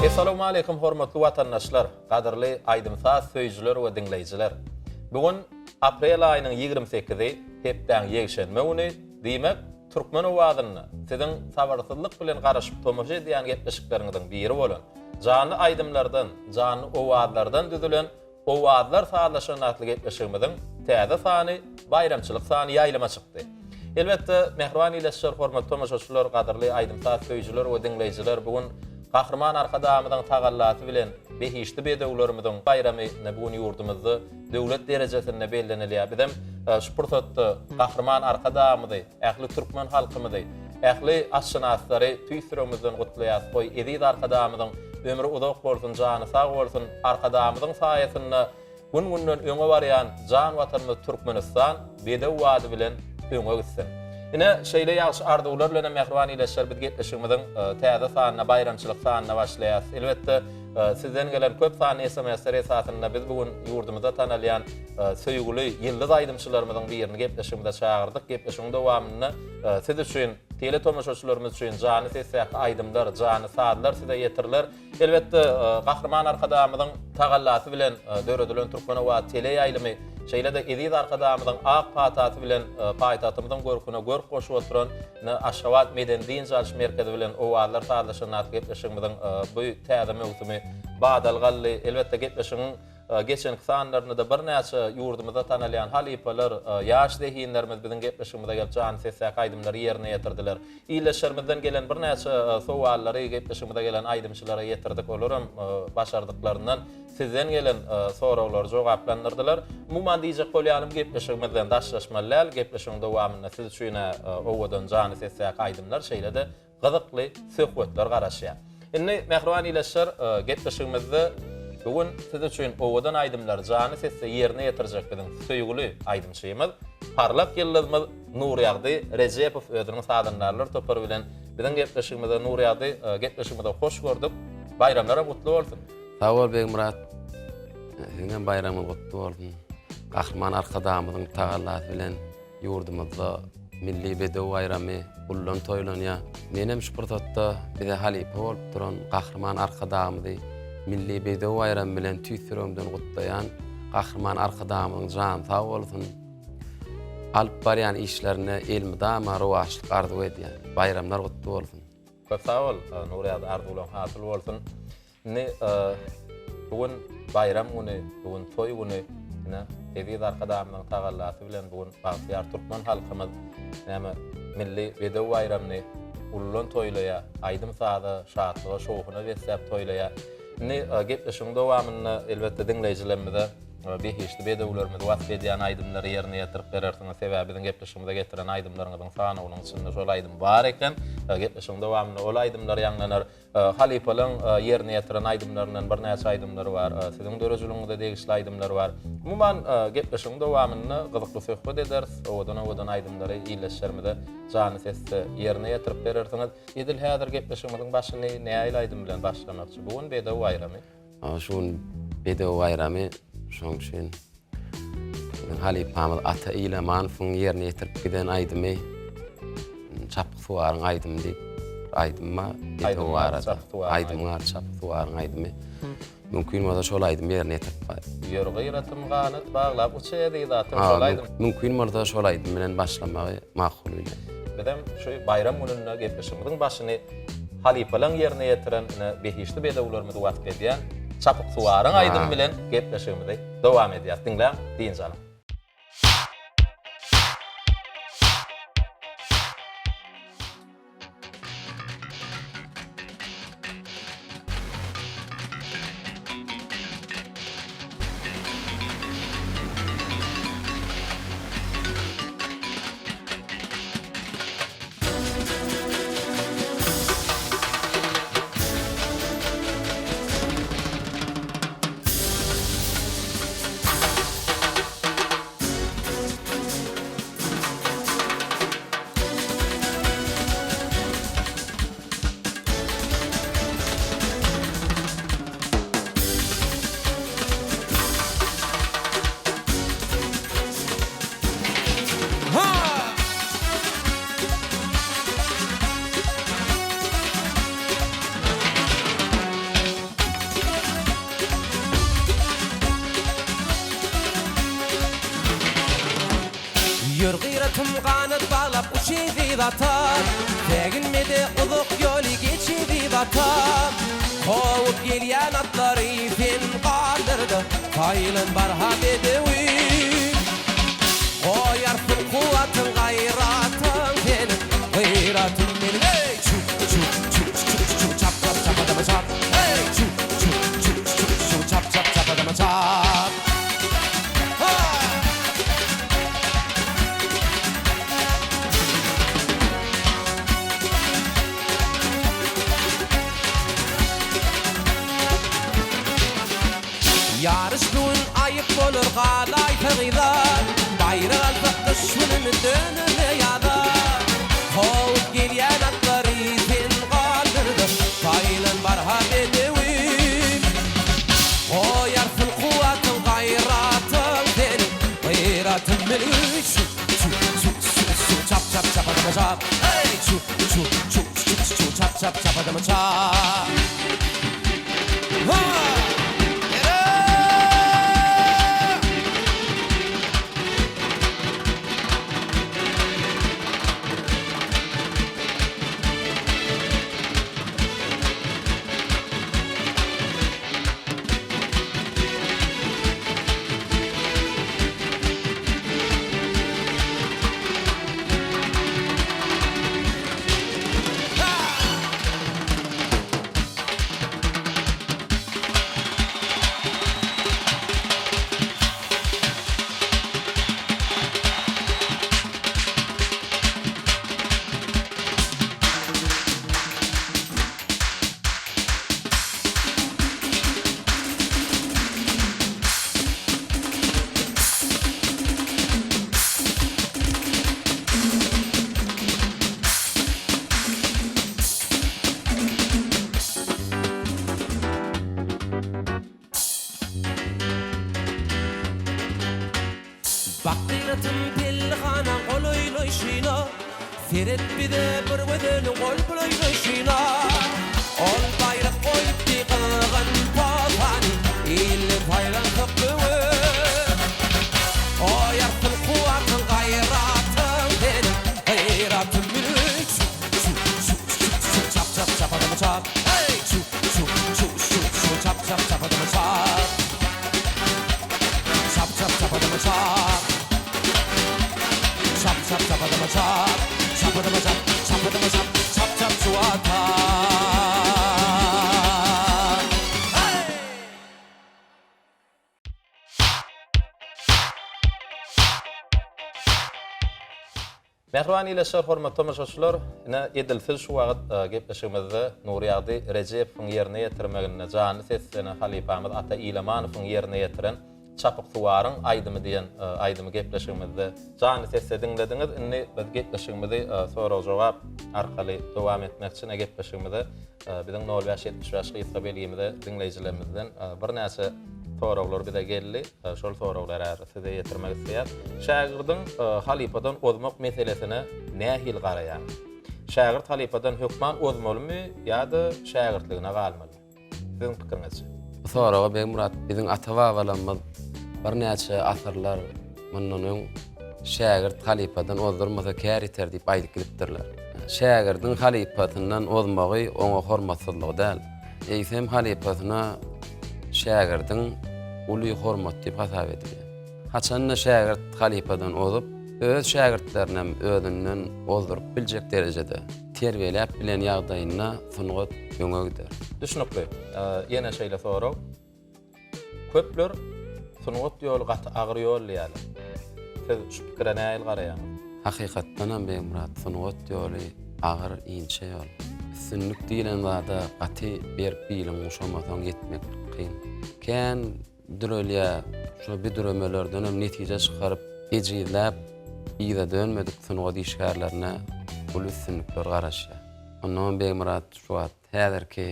Assalamu alaykum hormatly watandaşlar, qadirli aýdymsaz söýüjler we dinleýijiler. Bugun aprel aýynyň 28-i hepden ýegşenme güni, diýmek türkmen owadyny siziň sabarsyzlyk bilen garaşyp tomoşa edýän gepleşikleriňizden biri bolan, jany aýdymlardan, jany owadlardan düzülen owadlar saýlaşan atly gepleşigimiziň täze sany, bayramçylyk sany ýaýlama çykdy. Elbetde mehriban ýeşler hormatly tomoşaçylar, qadirli aýdymsaz söýüjler we dinleýijiler, bugun Kahraman arkadamydan tagallasy bilen behişli bedewlerimiziň bayramy bugun ýurdumyzda döwlet derejesinde bellenilýär. Bizem şu pursatda Kahraman arkadamyzy, ähli türkmen halkymyzy, ähli aşnaslary tüýsüremizden gutlaýar. Goý edid arkadamyzyň ömrü uzak bolsun, jany sag bolsun, arkadamyzyň saýasynda gün-günden öňe barýan jan watanymyz Türkmenistan bedew wady bilen öňe gitsin. Ine şeýle ýaşy arzuwlar bilen mehriban ýeşler biz gepleşigimiziň täze sanyna bayramçylyk sanyna başlaýar. Elbetde sizden gelen köp sany SMS-ler esasynda biz bugun ýurdumyzda tanalýan söýgüli ýyldız aýdymçylarymyzyň birini gepleşigimizde çağırdyk. Gepleşigiň dowamyny siz üçin, tele tomoşaçylarymyz üçin jany sesýak aýdymlar, jany sadlar size ýetirler. Elbetde Kahraman arkadamyzyň tagallasy bilen döredilen türkmen we tele ýaýlymy şeýle de edid arkadamyzyň ak pataty bilen paýtatymyzyň görküne görk goşup oturan Aşgabat Meden Din Jalş merkezi bilen owadlar saýlaşan atly gepleşigimiziň bu täze mewsumi badal gally. Elbetde gepleşigiň geçen sanlaryny da bir näçe ýurdumyzda tanalýan halipalar, ýaş dehinlerimiz biziň gepleşigimizde gelip jany sesýak aýdymlary ýerine ýetirdiler. Ýyleşermizden gelen bir näçe sowallary gepleşigimizde gelen aýdymçylara ýetirdik. Olaram başardyklaryndan sizden gelen sorawlar jogaplandyrdylar. Mumman diýjek bolýanym gepleşigimizden daşlaşmalar, gepleşigiň dowamyna siz üçin owadan jany sesýak aýdymlar şeýle de gyzykly söhbetler garaşýar. Indi mehriban ýeşler gepleşigimizde bugun siz üçin owadan aýdymlar jany sesle ýerine ýetirjek biziň söýgüli aýdymçymyz, parlak ýyldızmyz Nurýagdy Rejepow özüniň sadanlarlar topary bilen biziň gepleşigimizde Nurýagdy gepleşigimizde hoş gördük. Bayramlara gutly bolsun. Sag bol Begmurat. Seňem bayramyň gutly bolsun. Kahraman arkadamyzyň tagallasy bilen ýurdumyzda milli bedew bayramy ullan toýlanýar. Menem şu pursatda bize halipa bolup duran Kahraman arkadamyzy milli bedew bayramy bilen tüýsüremden gutlaýan Kahraman arkadamyň jany sag bolsun. Alyp barýan işlerine elmidama rowaşlyk arzuw edýär. Bayramlar gutly bolsun. Köp sag bol, Nurýagdy arzuwlaryň hasyl bolsun. Bugun bayram güni, bugun toy güni, edid arkadamyň tagallasy bilen bugun bagtyar türkmen halkymyz näme milli bedew bayramyny ullan toýlaýar, aýdym sada, şatlyga, şowkuna geçip toýlaýar. Gepleşigiň dowamyny elbetde dinleýijilerimize behişli bedewlerimiz wasp edýän aýdymlary ýerine ýetirip berersiňiz. Sebäbi biziň gepleşigimizde getiren aýdymlaryňyzyň sany onuň içinde şol aýdym bar eken. Gepleşigiň dowamyny ol aýdymlar ýanglanar. Halipalyň ýerine ýetiren aýdymlaryndan bir näçe aýdymlary bar. Siziň dörejiliňizde degişli aýdymlar bar. Umumyň gepleşigiň dowamyny gyzykly söhbet ederiz. Owadan aýdymlary ýyleşermide jany sesle ýerine ýetirip berersiňiz. Edil häzir gepleşigimiziň başyny näme aýdym bilen başlamakçy? Bugun bedew bayramy. Şun bedew bayramy şoň üçin halipamyz ata ile manfyň ýerine ýetirip giden aýdymy çapyk suwaryň aýdymy diýip aýdymma bedew barada aýdymlar çapyk suwaryň aýdymy mümkin bolsa şol aýdym ýerine ýetirip ýörge ýaratym ganyt baglap uçýardy zatym şol aýdym mümkin bolsa şol aýdym bilen başlamagy makul bilen. Bizem şu bayram gününe gepleşigimiziň başyny halipalyň ýerine ýetiren behişli bedewlerimiz wasp edýän çapyk suwaryň aýdym bilen gepleşigimizi dowam edýär. Dinle, diýin salam. Yür gıyratım kanat bağlap uçedi vatan Teginmedi uzuk yolu geçidi vatan Kovup gelyen atları fin kaldırdı Kaylın barha bedevin Koyarsın kuvatın gayratın senin Gayratın benim Hey çuk çuk çuk çuk çuk çap çap çap adama çap Hey çuk çuk çuk çuk çuk çap çap çap adama çap Yarıştığın ayıp olur qalay tığılar Bayrağı alsak düşmanımı dönüme yadar Kovup gelyen atları sen kaldırdı Kaylın barha bedevin Koyarsın kuvatın gayratın senin Gayratın benim Çap çap çap adama çap Hey çuk çuk çuk çuk çuk çap çap çap adama çap Bakıratım pilhana qoloyloy şina Seret bide bir wedeni qol buloyloy şina Ol bayrak qoyup di qılğın patani İlli bayrak tıqqıvı Oyarsın kuvatın gayratın benim Gayratın benim Çap çap çap adamı çap Hey çuk çuk çuk çuk çuk çap çap çap adamı çap Çap çap çap adamı çap Çap çap çap adama çap Çap adama çap Çap adama çap Çap çap şu atar Mehriban ýyleşer hormatly tamaşaçylar, ine edilsiz şu wagt gepleşigimizde Nuriyady Rejepowyň ýerine ýetirmegine jany seslerini Halipamyz Ata İlamanowyň ýerine ýetiren Çapyk suwaryň aýdymy diýen aýdymy gepleşigimizde jany sesle diňlediňiz. Indi biz gepleşigimizi soraw jogap arkaly dowam etmekçi gepleşigimizde biziň 0575 gysga belgimizde diňleýijilerimizden bir näçe sorawlar bize geldi. Şol sorawlara size ýetirmek isleýär. Şagirdiň halipadan ozmak meselesine nähil garaýar? Şagirt halipadan hökman ozmalymy ýa-da şagirdligine galmaly? Siziň pikiriňiz? Sorawa beň Murat biziň ata-babalarymyz bir näçe asyrlar mundan şagirt halipadan ozdurmasa kär iter diýip aýdyp gidipdirler. Şagirdiň halipatyndan ozmagy oňa hormatsyzlyk däl. Eýsem halipatyna şagirdiň uly hormat diýip hasap edilýär. Haçanna şagirt halipadan ozup öz şagirdlerine özünden ozdurup biljek derejede terbiýelep bilen ýagdaýyna sunugat ýöňe gider. Düşünükli. Ýene şeýle soraw. Köpler sunugat ýol gaty agyr ýol ýaly. Siz şu pikire näil garaýan? Hakykatdan hem beň Murat sunugat ýoly agyr inçe ýol. Sünnük diýilen zada gaty berip bilim uşamasaň ýetmek kyn. Kän dürelýä şu bir döremelerden hem netije çykaryp ejizläp ýa-da dönmedik sunugat işgärlerine bu sünnükler garaşýar. Ondan beň Murat şu wagt häzirki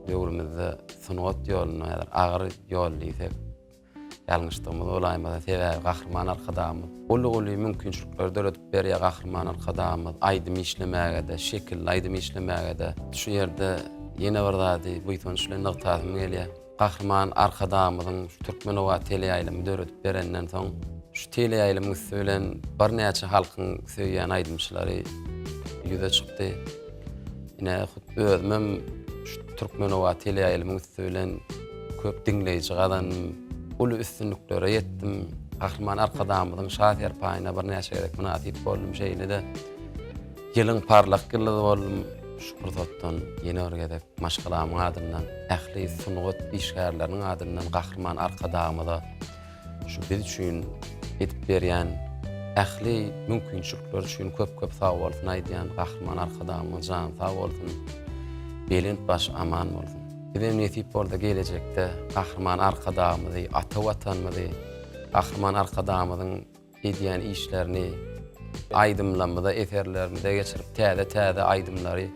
döwrümizde sunugat ýolyny ýa-da agyr ýol diýsek ýalňyşlygymyz olaýmasa sebäbi gahrman arkadamyz uly mümkinçilikler döretip berýär gahrman arkadamyz aýdymy işlemäge şekilli aýdymy işlemäge şu ýerde ýene bir zady bu ýetmişler nyktasy gelýär. Gahrman arkadamyzyň Türkmenowa teleýaýlamy döretip berenden soň şu tele ýaýlymyň söýlen bir näçe halkyň söýýän aýdymçylary ýüze çykdy. Ine özümem şu Türkmenowa tele ýaýlymyň söýlen köp dinleýiji gadan uly üstünliklere ýetdim. Ahman arkadamyň şahyr paýyna bir näçe gerek münasip boldum şeýle de ýylyň parlak gyllygy boldum. Şükür Zotdan ýene örgedip maşgalamyň adyndan, ähli sunugat işgärleriň adyndan Gahrman arkadamyda şu biz üçin etip berýän ähli mümkinçilikler üçin köp sag bolsun aýdýan Gahrman arkadamyň jan sag bolsun. Belent baş aman bolsun. Bizim nesip bolda gelecekde Gahrman arkadamyzy, ata watanmyzy, Gahrman arkadamyň edýän işlerini aýdymlamyda eserlerini de geçirip täze aýdymlary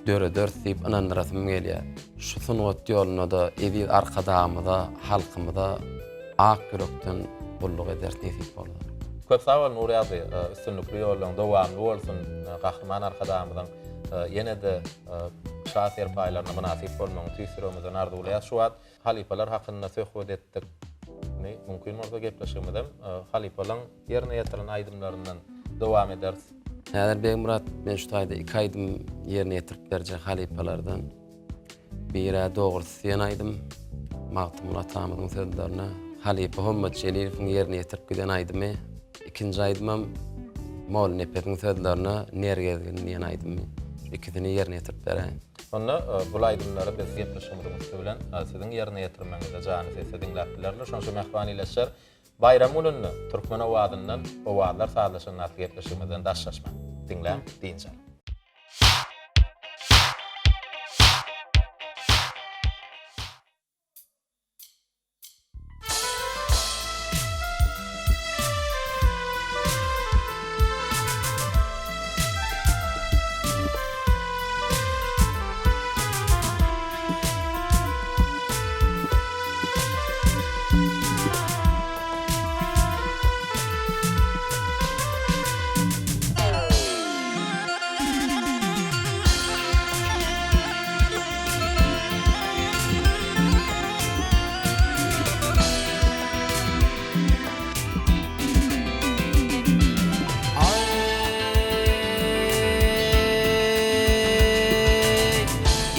dörü diýip inandyrasym gelýär. Şu sunugat ýoluny da edi arkadamyda, halkymyda ak yürekden bolluk eder nesip boldy. Köp sag bol Nuri abi, üstünlikli ýolun dowamly bolsun. Gahrman arkadamyň ýene de şahyr paýlaryna münasip bolmagy tüýsüremizden arzuwlaýar. Şu wagt halipalar hakynda söhbet etdik. Mümkin orada gepleşmedem. Halipalaň ýerine ýetiren aýdymlaryndan dowam ederiz. Häzir Bey Murat, men şu taýda 2 aýdym ýerine ýetirip berjek halipalardan. Biri dogry sen aýdym. Magtym atamyň sözlerine Halipa Muhammed Jelilowyň ýerine ýetirip giden aýdymy. Ikinji aýdymam Mol Nepetiň sözlerine nergezgin diýen aýdymy. İkisini ýerine ýetirip berýän. Onda bu aýdymlary biz gepleşmegimiz bilen siziň ýerine ýetirmeňizde jany sesle dinläpdilerler. Şonşo mehmanileşer. Bayram gününi Türkmenowa adyndan owalar saatlaşan gepleşmegimizden daşlaşma. Dinläm diýinçe.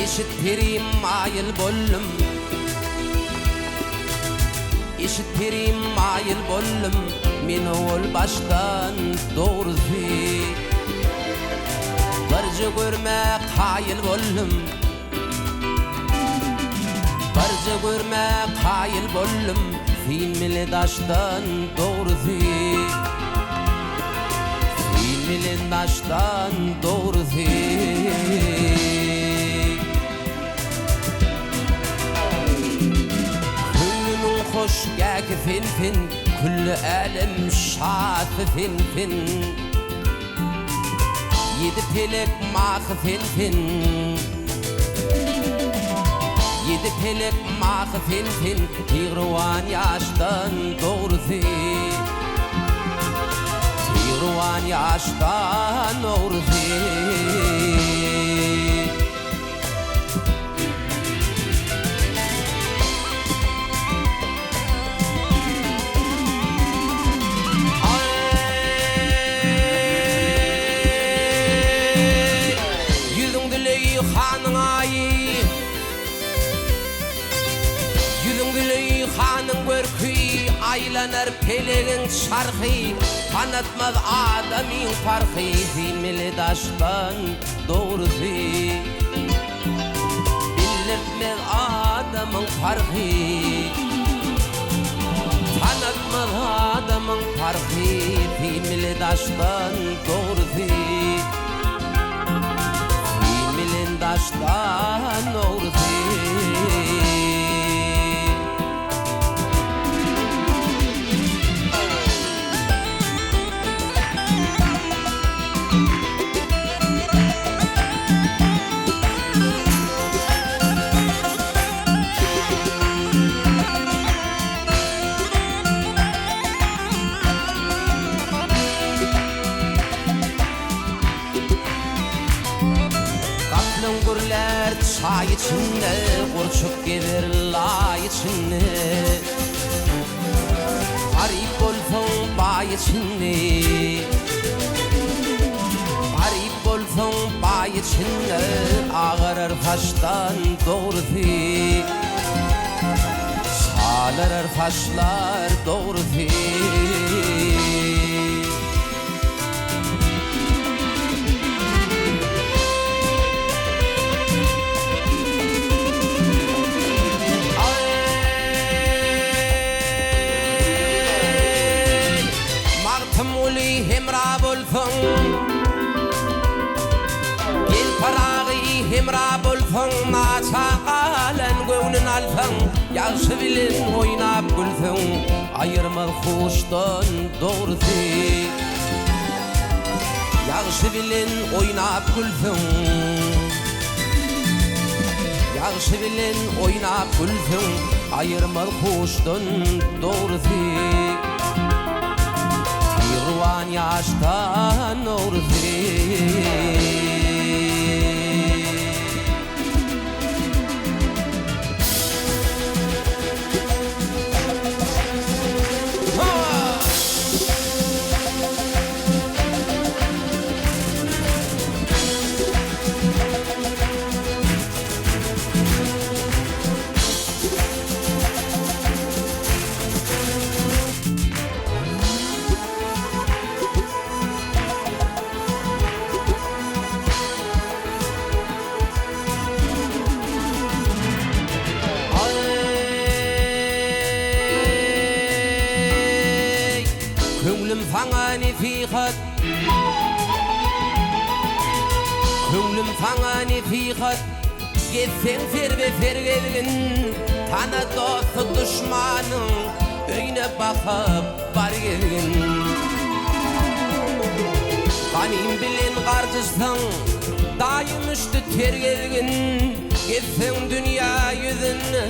İşittirim ayıl bollum, işittirim ayıl bollum, men ol baştan doğrusu. Barca görmek hayıl bollum, barca görmek hayıl bollum, filmli daştan doğrusu. Filmli daştan doğrusu. Hoş gek fin fin, küllü elim şat fin fin. Yedi pelek mak fin fin, yedi pelek mak fin fin. Tigruan yaştan doğrusu, tigruan yaştan doğrusu. Aylanar peleğin şarkı, kanatmaz adamın farkı. Filmli daştan doğrusu, bildirtmez adamın farkı. Kanatmaz adamın farkı, filmli daştan doğrusu. Filmli daştan doğrusu. Çay içinde, kurçuk gelir lay içinde. Garip olsa içinde Garip bolsoň bay içinde Ağarar taştan doğrusu Sağlarar taşlar doğrusu Hemra bolsoň Gel paragy hemra bolsoň Naçaqalan göwnün alsaň Ýaşy bilen oýnap gülseň Aýyrma hoşdan dogrudy Ýaşy bilen oýnap gülseň Ýaşy bilen oýnap gülseň Aýyrma hoşdan dogrudy Ruan yaştan orzi Fangani fihat Könglim fangani fihat Getsen ferbe fergelgin Tana dostu düşmanın Öyne bakıp bar gelgin Kanim bilen karcısın Daim üstü tergelgin Getsen dünya yüzünü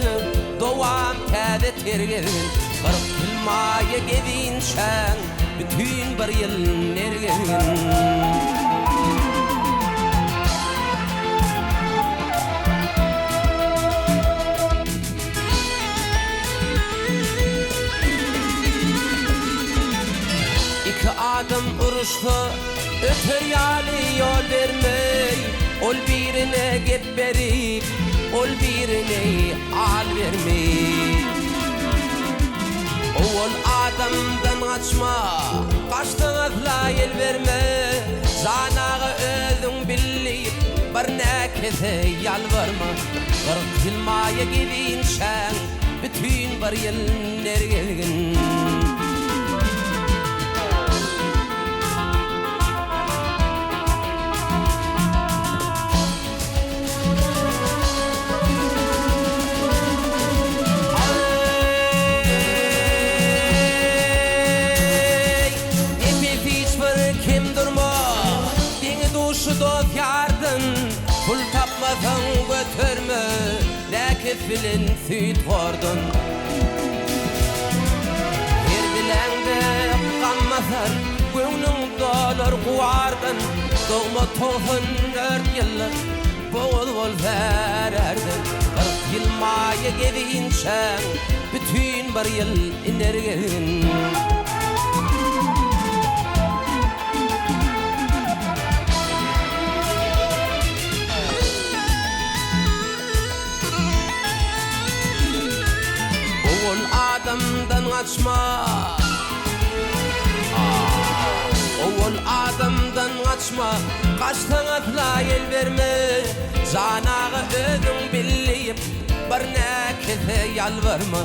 Doğam täze tergelgin Kırk kılmaya gedin şen Bütün bir yıl nergelgin İki adam uruştu Öter ýaly yol vermey Ol birine gep berip Ol birine al vermey Ol adamdan kaçma Kaçtığınızla el verme Zanağı özün billip Bir nekese yalvarma Kırk yılmaya gidin şen Bütün bir yıl nergelgin Pul tapmadan götürme Nekifilin süt gordun Her bilende kanmasar Göwnüň dolar guardın Doğma tohun 4 yıllık Boğul bol vererdin 40 yıl maya gedin şen Bütün bir yıl inergin Adamdan kaçma Oğul adamdan kaçma Kaçtığınızla el verme Zanağı özün billip Bir nekese yalvarma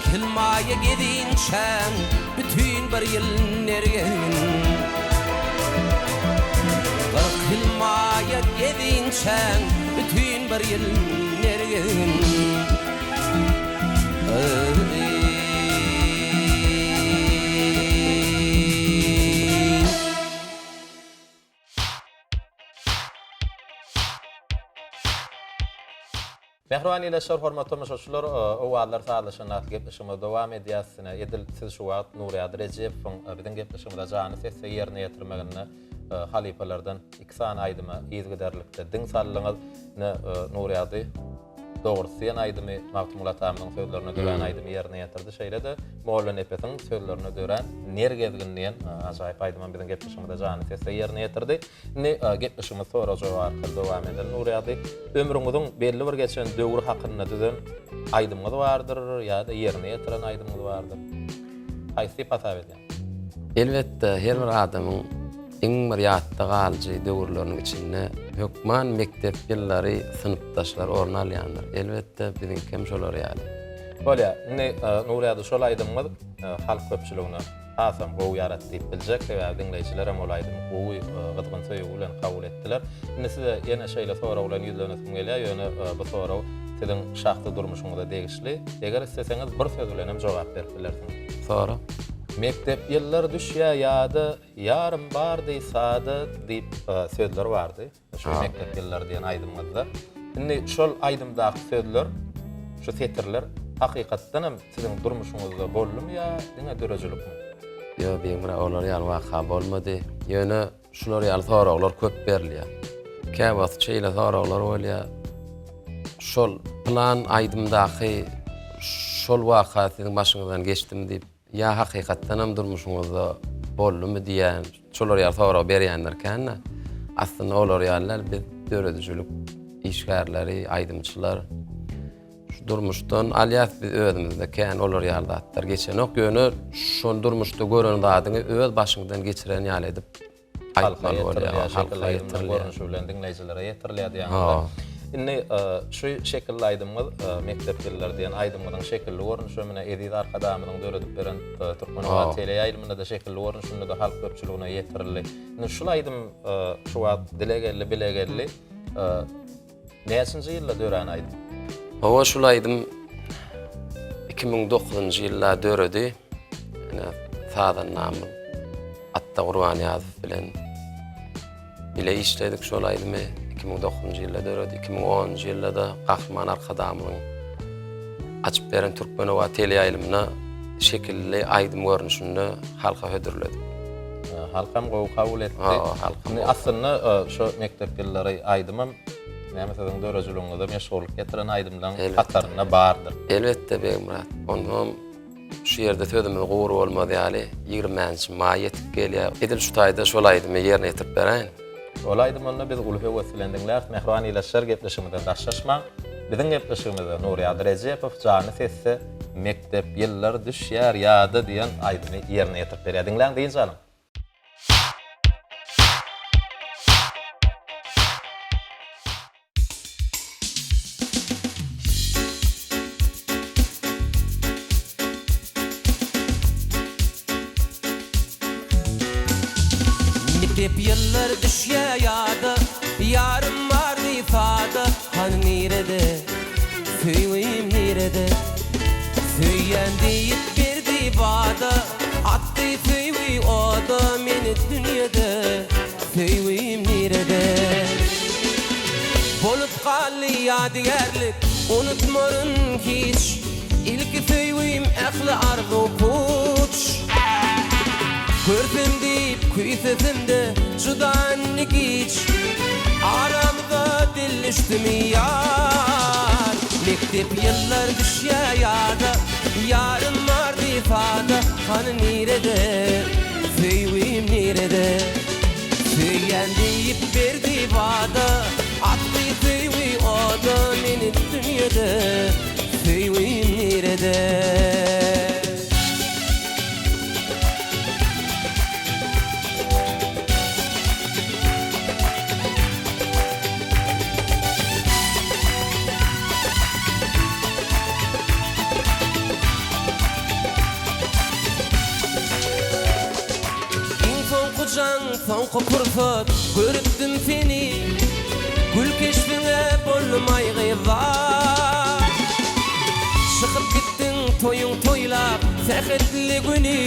40 yılmaya gedin şen Bütün bir yıl nergelgin 40 yılmaya gedin şen Bütün bir yıl nergelgin Mehruan ýa-da hormatly müşaşlar, o wagtlar saglyşyna gepleşime dowam edýäsine edil siz şu wagt Nuriyad Rejepowyň biziň gepleşimde jany sesse ýerine ýetirmegine halipalardan 2 sany aýdyma ýyzgyderlikde diň sallygyny Nuriyady doğrusu ýan aýdymy Magtumulat amyň sözlerine dören aýdymy ýerine ýetirdi. Şeýle de Molla Nepesiň sözlerine dören nergezginliğin ajaýyp aýdyman biziň gepleşigimizde jany sesle ýerine ýetirdi. Ne gepleşigimiz sonra jogap dowam eden Nurýady. Ömrüňiziň belli bir geçen döwür hakyna düzen aýdymyňyz bardyr ýa-da ýerine ýetiren aýdymyňyz bardyr. Haýsy pasap edýär? Elbetde her bir adamyň iň bir ýatda galyjy döwürleriň içinde hökman mektep ýyllary sınıpdaşlar orun alýanlar. Elbetde biziň kem şolar ýaly. Bolýa, ne Nurýady şol aýdymyňyz halk köpçüligine hasam gowy ýarat diýip biljek we dinleýijiler hem ol aýdymy gowy gyzgyn söýüş bilen kabul etdiler. Indi size ýene şeýle soraw bilen ýüzlenesim gelýär, ýöne bu soraw siziň şahsy durmuşyňyza degişli. Eger isteseňiz bir söz bilen hem jogap berip bilersiňiz. Sonra Mektep ýyllar düşýär ýa-da ýarym bardy sady diýip sözler bardy. Şu mektep ýyllar diýen aýdymyzda. Indi şol aýdymdaky sözler, şu setirler hakykatdan hem siziň durmuşyňyzda boldymy ýa diňe dörejilikmi? yo beýmira olar ýaly waka bolmady. Ýöne şular ýaly sorawlar köp berilýär. Käbas çeýle sorawlar bolýar. Şol plan aýdymdaky şol waka siziň başyňyzdan geçdim diýip ya hakykatdan hem durmuşyňyzda boldymy diýen şolar ýaly soraw berýänler känne. Aslynda olar ýalylar biz döredijlik işgärleri, aýdymçylar şu durmuşdan alýas biz özümizde kän olar ýaly zatlar geçen ok ýöne şol durmuşda gören zadyny öz başyňdan geçiren ýaly edip Halka aýtmaly ýetirler, görünüşi bilen dinleýijilere ýetirler diýen. Indi şu şekilli aýdymyz mektep ýyllar diýen aýdymyň şekilli görünüşi mene edip arkadamyň döredip beren Türkmenawa tele ýaýlymynda da şekilli görünüşinde de halk köpçüligine ýetirildi. Indi şu aýdym şu wagt dilegelli bilegelli näçinji ýylda dören aýdym? Hawa şol aýdym 2009-njy ýylda döredi. Sadan namy Atta Gurban ýazyp bilen bile işledik şol aýdymy 2009-njy ýylda döredi. 2010-njy ýylda da Gahrman Arkadamyň açyp beren Türkmenawa tele ýaýlymyna şekilli aýdym görnüşinde halka hödürledi. Halkam gowy kabul etdi. Aslynda şu mektep ýyllary aýdymam näme sizin dörejiliginiňizde meşgullyk getiren aýdymdan kataryna bardyr. Elbetde beýmira. Ondan şu ýerde sözümiz gowru bolmady ýaly 20-nji may ýetip gelýär. Edil şu taýda şol aýdymy ýerine ýetirip bereň. Ol aýdymyny biz ulhy wesilendiňler mehriban ile şer gepleşigimizde daşlaşma. Biziň gepleşigimizde Nurýady Rejepow jany sesle mektep ýyllar düşýär ýa-da diýen aýdymy ýerine ýetirip berýärdiňler diýin canım. Mektep ýyllar düşýär ýa-da ýarym bardy ifade hani nerede söýüim nerede söýen diýip berdi wada atdy söýüi oda meni dünýede söýüim nerede bolup galy ýadygerlik unutmaryn hiç ilki söýüim ähli arzu puç Körpüm deyip kuysesimde judanlik hiç Aramda dilliştimi yar Mektep ýyllar düşýär ýa-da Yarım vardy ifade Hani nerede Söýüim nerede Söýen deyip berdi wada Atdy söýüi oda meni dünýede Söýüim nerede Soňky pursat görüpdim seni Gül keşfine bolmay gyzar Çykyp gittin toyuň toýlap Sähetli güni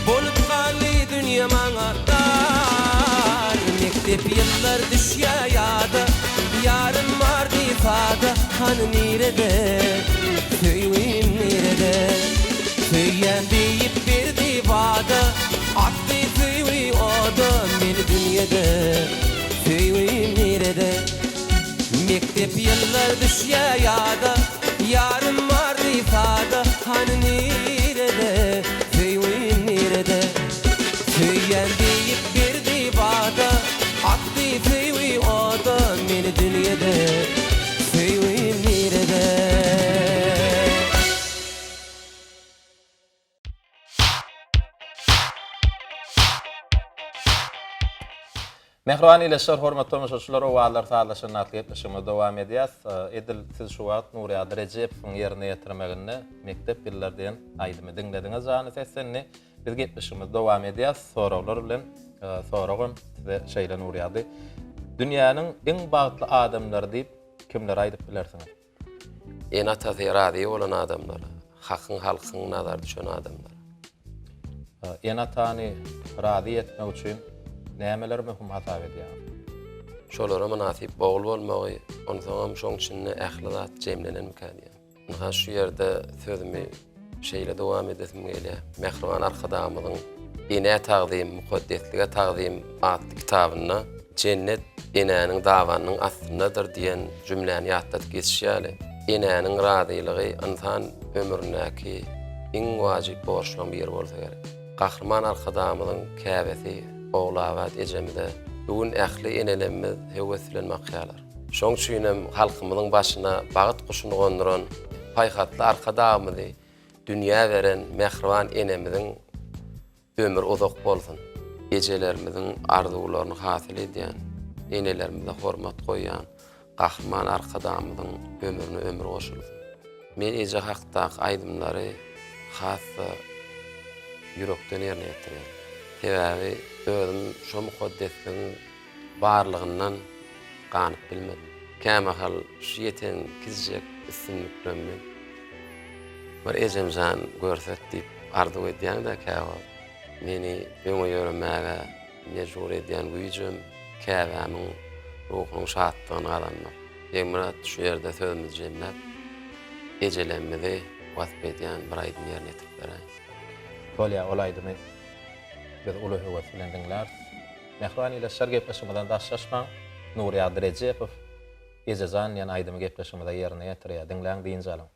Bolup galy dünýä maňa dar Mektep ýyllar düşýär ýa-da Yarym bardy ifade Hani nerede Söýüim nerede Söýen diýip berdi wada Atdy söýüi oda meni dünýede Söýüim nerede Mektep ýyllar düşye yada yarım var ifade hani nerede feyvin nerede feyen deyip bir divada akti feyvi oda meni dünyada feyvin nerede. Mehriban ýeşler hormatly tamaşaçylar, owalar taýlaşyny atlypdyşymy dowam edýäs. Edil siz şu wagt Nuriýat Rejepowyň ýerine ýetirmegini mektep ýyllardan aýdymy diňlediňiz zany seslenni. Biz getmişimiz dowam edýäs. Soralar bilen soragam size şeýle Nuriýady. Dünýäniň iň bagtly adamlary diýip kimler aýdyp bilersiňiz? En ataziradi olan adamlar, hakyň halkyň nazar düşen adamlar. En atany rady etmek üçin nämeler möhüm hasap edýär? Şolara münasip bogul bolmagy, onsoňam şoň içinde ähli jemlenen mikaniýa. Ha şu ýerde sözümi şeýle dowam edesim gelýär. Mehriban arkadamyň ine tagdym, mukaddeslige tagdym adly kitabyna cennet inäniň dawanyň aslyndadyr diýen jümläni ýatdat geçýäli. Inäniň radylygy insan ömründäki iň wajyp borçlan bir bolsa gerek. Gahrman arkadamyň käbesi oğlavat ejemide bugün ähli enelerimiz heweslenmek ýalar. Şoň üçinem halkymyzyň başyna bagyt guşuny gonduran paýhatly arkadamyzy dünýä beren mehriban enemiziň ömür uzak bolsun. Ejelerimizin arzularyny hasyl edýän, enelerimize hormat goýan gahrman arkadamyzyň ömrüne ömür goşulsun. Men eje hakda aýdymlary hasy ýürekden ýerine ýetirýän. Sebäbi özüm şo mukaddesligiň barlygyndan ganyp bilmedim. Kämehal şu ýeten kizjek isimliklerimi bir ejemjan görsetdi arzu edýän-de käwa meni öňe ýöremäge mejbur edýän güýjüm käwämiň ruhunyň şatlygyny alanmak. Emrat şu ýerde sözümizi jemläp ejelerimizi wasp edýän bir aýdym ýerine ýetirip beräň. Bolýa olaydymy? Biz uly heweslen diňler. Mehriban ýeşler gepleşmeden daşlaşma. Nuriýat Rejepow ejezan ýa aýdymy gepleşmede ýerine ýetirýär. Diňläň diýinje alaň.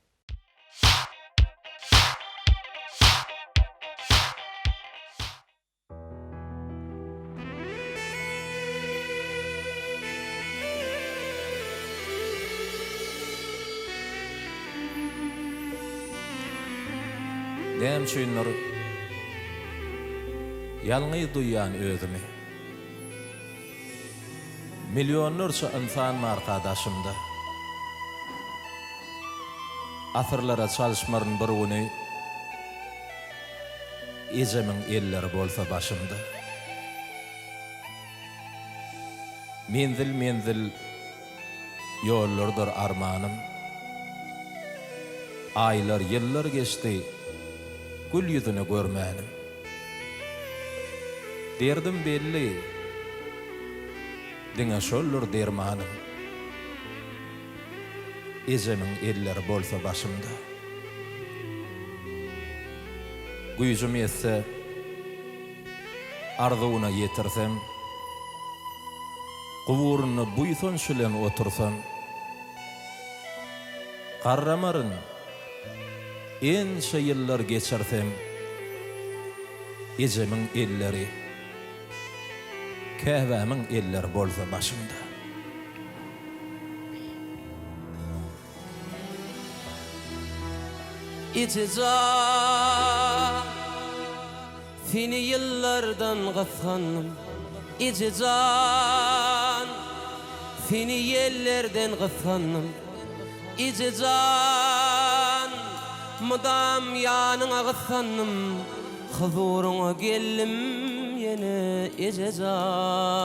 Dem şeýler ýalňy duýan özümi. Milyonlarça insan markadaşymda. Asyrlara çalyşmaryn bir güni ejemiň elleri bolsa başymda. Menzil ýollardyr armanym. Aýlar ýyllar geçdi. Gül yüzünü görmänim. Derdim belli. Diňe şollar dermanym. Ejemiň elleri bolsa başymda. Güýjüm ýetse arzuwuna ýetirsem, guburuny buýson şülen otursam, garramaryn enşe ýyllar geçersem, ejemiň elleri, käwämiň elleri bolsa başymda. İcizan seni yıllardan gısanım, İcizan seni yerlerden gısanım, İcizan mudam yanına gısanım, huzuruna geldim yine İcizan.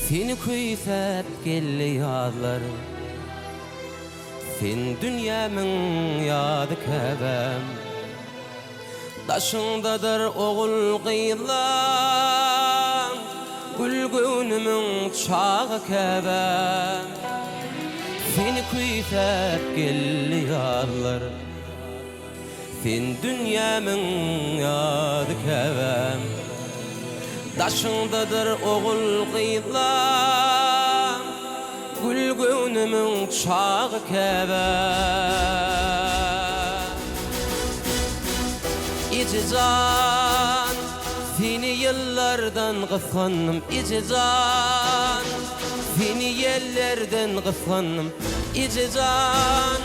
Seni kuyfat gelli ýazlarym, sen dünýämiň ýady käbäm. Daşyňdadyr ogul gyýlan, Gülgünümün çağı kebem Seni kuyfet geliyorlar Sen dünyamın yadı kebem Daşındadır oğul kıyılam Gülgünümün çağı kebem İcizan Seni yıllardan kıskandım İcizan Seni yerlerden kıskandım İcizan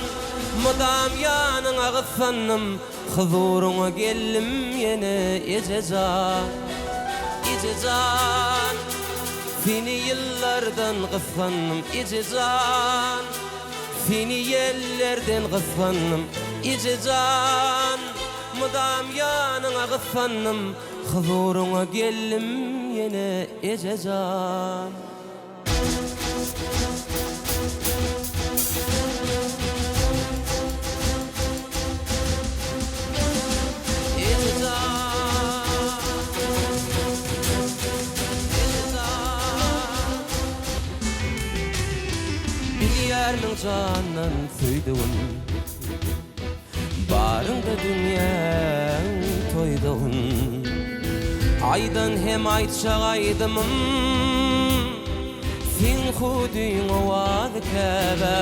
Mudam yanına kıskandım Huzuruna geldim yine İcizan İcizan Seni yıllardan kıskandım İcizan Seni yerlerden kıskandım İcizan Mudam yanına kıskandım Huzuruna geldim yine İcizan Bilyarның жанын сөйдігін Барыңда дүнияң тойдығын Aydan hem aytşağaydımım Sen huduyun ovadı kebe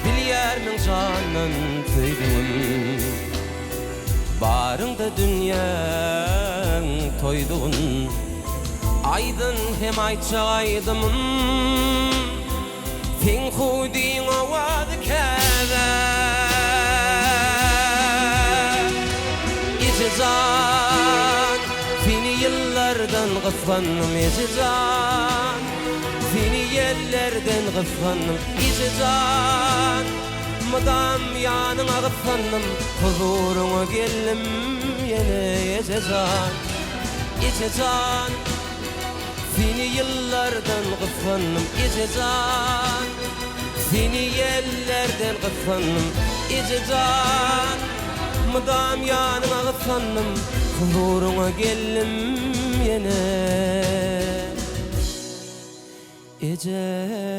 Bilyarның жанын сөйдігін Barыңda дүнияң тойдығын Aydan hem aytşağaydımım Sen huduyun ovadı kebe İcizan Seni yıllardan kıskandım İcizan Seni yerlerden kıskandım İcizan Mudam yanına kıskandım Huzuruna geldim yine İcizan İcizan Seni yıllardan kıskandım İcizan Seni yerlerden kıskandım İcizan Mudam yanına kıskandım Huzuruna geldim yine İcizan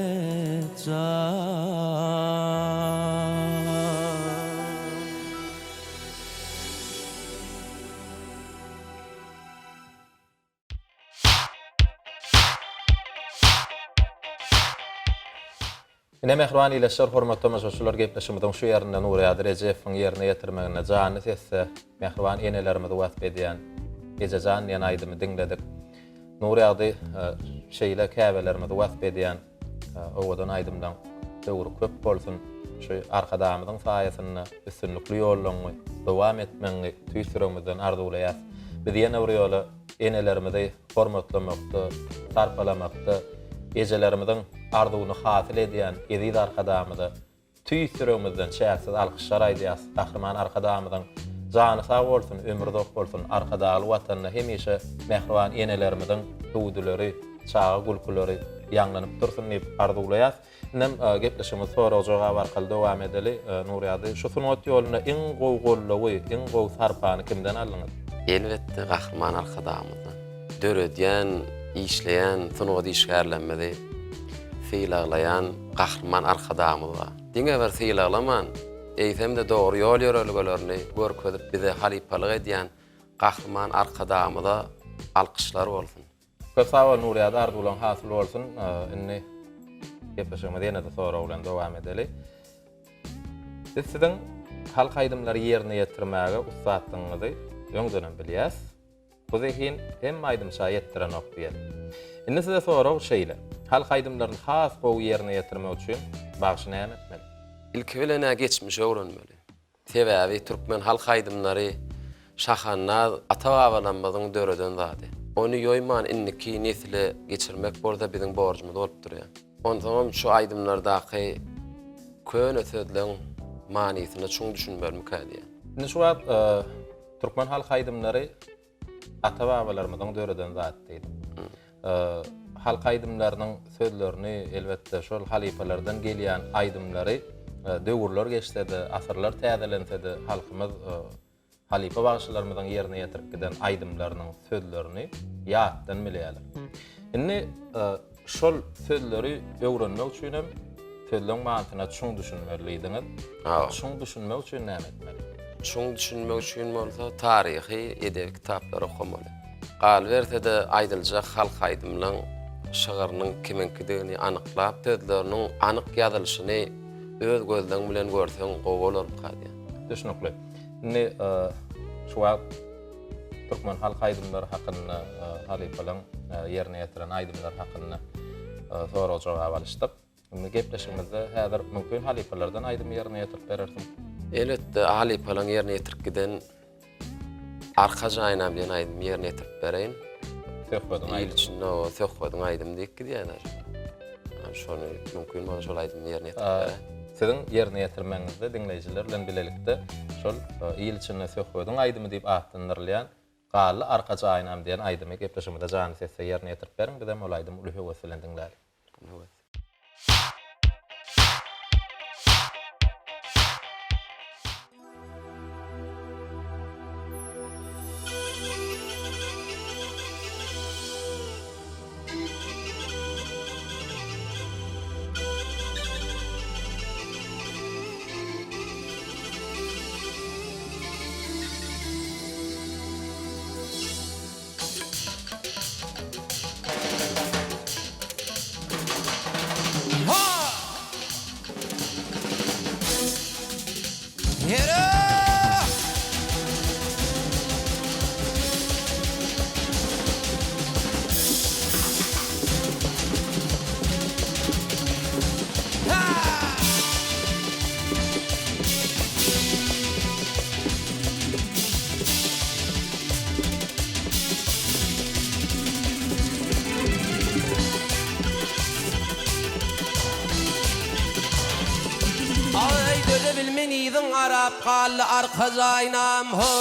Ine mehruan ileşer hormatly tamaşaçylar gepleşimizden şu ýerinde Nuri Adrejewiň ýerine ýetirmegine jany sesse mehruan enelerimizi wasp edýän Ejejan ýene aýdymy diňledik. Nuri ady şeýle käbelerimizi wasp edýän owadan aýdymdan döwür köp bolsun şu arkadamyzyň saýasyny üstünlikli ýollanyňy dowam etmeňi tüýsüremizden arzuwlaýar. Biz ýene bir ýola enelerimizi hormatlamakda, tarpalamakda Ejelerimizin arzuwuny hasyl edýän ezid arkadamyzy tüýsüremizden çäksiz alkyşlar aýdýas. Gahrman arkadamyzyň jany sag bolsun, ömri dok bolsun, arkadaly watanyna hemişe mehruan enelerimizin hudulary, çağı gulkulary ýanglanyp dursun diýip arzuwlaýas. Nem gepleşimiz sorajaga barkaly dowam edeli. Nuri ady şu sunat ýoluna iň gowgullygy, iň gow sarpany kimden aldyňyz? Elbetde gahrman arkadamyzdan. Döredýän işleyen, sunuğu işgärlenmedi, fiil ağlayan, qahrman arkadamyza. Diňe bir fiil ağlaman, eýsem-de dogry ýol ýörelgelerini görkezip bize halipalyk edýän qahrman arkadamyza alkyşlar bolsun. Köp sağ ol Nuri ady arzuwlaryň hasyl bolsun. Inni gepleşigimiz ýene-de sonra bilen dowam edeli. Siz siziň halk aýdymlary ýerine ýetirmäge ustatdyňyzy öňden bilýäs. Bu zehin hem aýdymça ýetdiren ok diýer. Indi size sorag şeýle. Halk aýdymlaryny has gowy ýerine ýetirmek üçin bagşy näme etmeli? İlki bilene geçmiş öwrenmeli. Sebäbi türkmen halk aýdymlary şahannaz ata-babalarymyzyň döreden zady. Onu ýoýman inniki nesile geçirmek bolsa biziň borjumyz bolup durýar. Ondan şu aýdymlardaky köne sözleň manysyny çuň düşünmeli mükadiýär. Indi şu wagt türkmen halk aýdymlary ata-babalarymyzyň döreden zat diýdi. Halk aýdymlarynyň sözlerini elbetde şol halifalardan gelýän aýdymlary döwürler geçdi, asyrlar täzelense halkymyz halife bagşylarymyzyň ýerine ýetirip giden aýdymlarynyň sözlerini ýatdan bilýärler. Indi şol sözleri öwrenmek üçin hem sözleň manatyna çuň düşünmelidiňiz. Çuň düşünmek üçin näme etmeli? Şuň düşünmek üçin bolsa taryhy edebi kitaplar okamaly. Galbertede aýdyljak halk aýdymlaryň şygyrynyň kimenkidigini anyklap, sözleriniň anyk ýazylyşyny öz gözleň bilen görseň gowy bolar kady. Düşünükli. Indi şuwa Türkmen halk aýdymlary hakyna halifalaryň ýerine ýetiren aýdymlar hakyna soraw jogap alýşdyk. Indi gepleşigimizde häzir mümkin halifalardan aýdym ýerine ýetirip bererdim. Elbetde halifalaryň ýerine ýetirip giden arka jaýynam diýen aýdym ýerine ýetirip bereýin. Söhbetden aýdym. No, söhbetden aýdym diýip diýenler. Şonu mümkin bolsa şol aýdym ýerine ýetirip bereýin. Sizin ýerine ýetirmeňizde dinleýijiler bilen bilelikde şol ýyl içinde söhbetden aýdymy diýip aýtdyrylýan galy arka jaýynam diýen aýdymy gepleşigimizde jany sesse ýerine ýetirip beriň, bizem ol aýdym uly höwes bilen dinläýik. Bilmeniydin arap qallı arka jaýnam ho.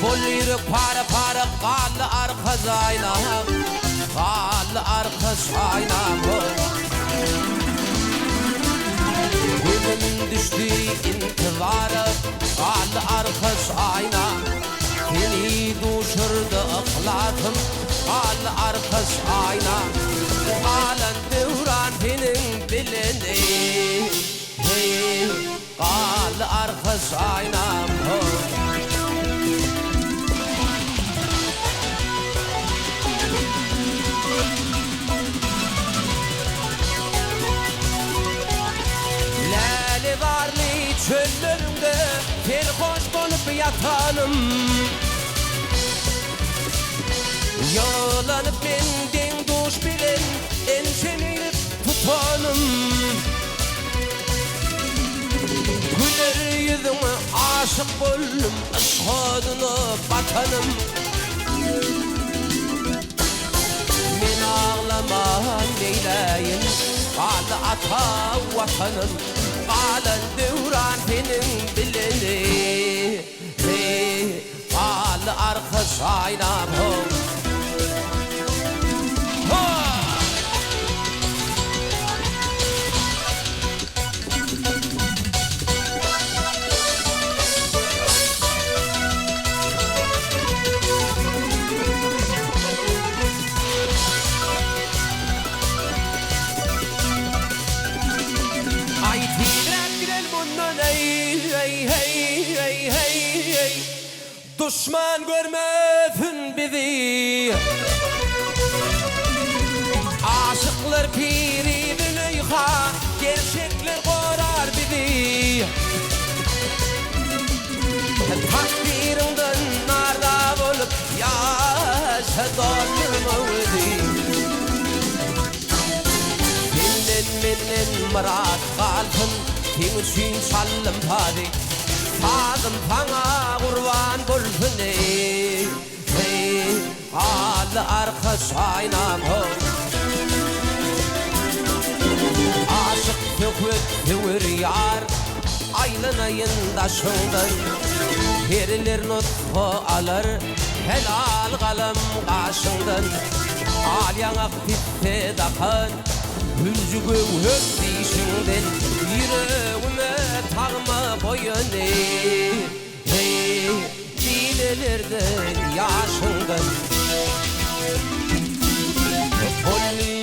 Bol ýürek para qallı arka jaýnam, qallı arka jaýnam ho. Gülüm düşdi intizara qallı arka jaýnam. Seni duşurdu ıklatım qallı arka jaýnam. Alan devran senin bileni hey qal arka jaýnam ho. Lale varly çöllerinde tel hoş bolup yatanım. Yolanıp bendin duş bilen ençeni tutanım. Güler yüzüme aşık boldum, aşkadına batanım. Men ağlama neyleyin, qalı ata vatanım. Qalan devran senin bileni, qalı arka jaýnam ho. Düşman görmesin bizi, aşıklar piri büleyha, gerçekler korar bizi. Takdirinden narda bulup yaşadım özi. Senden murat kalbim, sen için çalım hadi. Sağım sana kurban bulsun ey qal arka jaýnam ho. Aşık söhbet söwer ýar aýlanayında şoňdan. Herler nutfa alar helal galam gaşyňdan. Alýaňa pitse dakan Hülcü gövhök dişinden yüreğime tağma boyun hey dinelerden yaşından Polli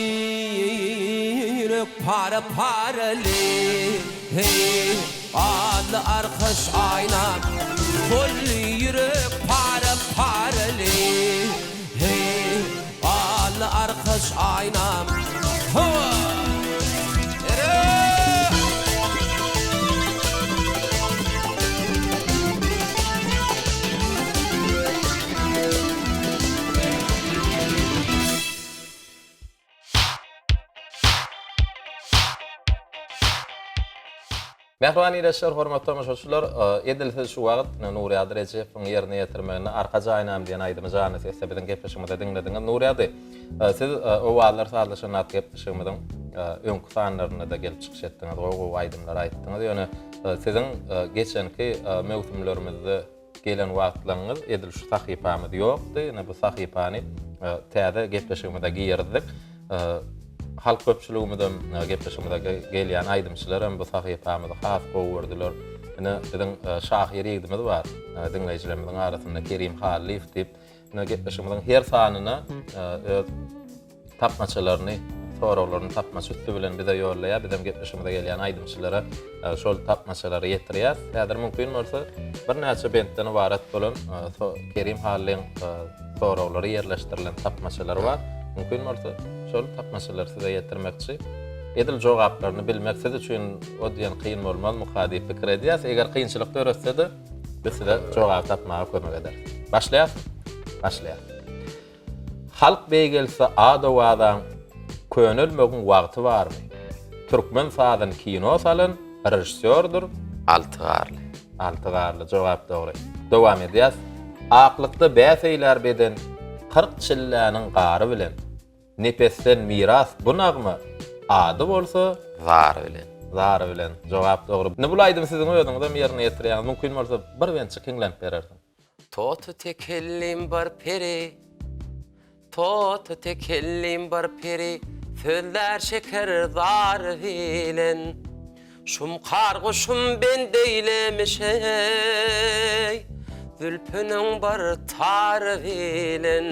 yürek para paralı hey ağlı arkadaş aynam Polli yürek para paralı hey ağlı arkadaş aynam Mehrbani reşer hormatly tamaşaçylar, edilsiz şu wagt Nuri Ady Rejepowň ýerine ýetirmegine arka jaýnam diýen aýdymy jany sebeden gepleşigimde diňlediňiz. Nuri Ady, siz o wagtlar saýlaşan gepleşigimden öňkü sanlaryna da gelip çykyş etdiňiz, o aýdymlar aýtdyňyz. Ýöne sizin geçenki mewsumlaryňyzda gelen wagtlaryňyz edil şu sahypamy ýokdy. Ýene bu sahypany täze gepleşigimde giyirdik. Halk köpçülüğümüden gepleşimde gelýän aýdymçylar hem bu sahypamyzy has gowurdylar. Ine biziň şahyr ýigdimiz bar. Dinleýijilerimiziň arasynda Kerim Halif diýip, ine gepleşimden her sanyna tapmaçylaryny, soraglaryny tapmaçy üstü bilen bize ýollaýar. Bizim gepleşimde gelýän aýdymçylara şol tapmaçylary ýetirýär. Häzir mümkin bolsa bir näçe bentden ibaret bolan Kerim Haliň soraglary ýerleşdirilen tapmaçylary bar. Mümkin bolsa şol tapmaçylary size ýetirmekçi. Edil jogaplaryny bilmek siz üçin o diýen kıyın bolmaz, muhadi pikir edýäs. Eger kıyınçylyk göretsede biz size jogap tapmaga kömek ederiz. Başlaýar. Halk beýgelse adawadan könülmegin wagty barmy? Türkmen sadan kino salan rejissördur. Altygarly jogap dogry. Dowam edýäs. Aklykda bäseýler beden 40 çilläniň gary bilen nepesden miras bunagmy? Ady bolsa zary bilen jogap dogry. Ne bulaýdym siziň öýüňizde ýerine ýetirýän mümkin bolsa bir bençe kiňlenip bererdim. Tot tekellim bar peri, tot tekellim bar peri, sözler şeker zar bilen. Şum karguşum ben deylemişey, zülpünün bar tar bilen.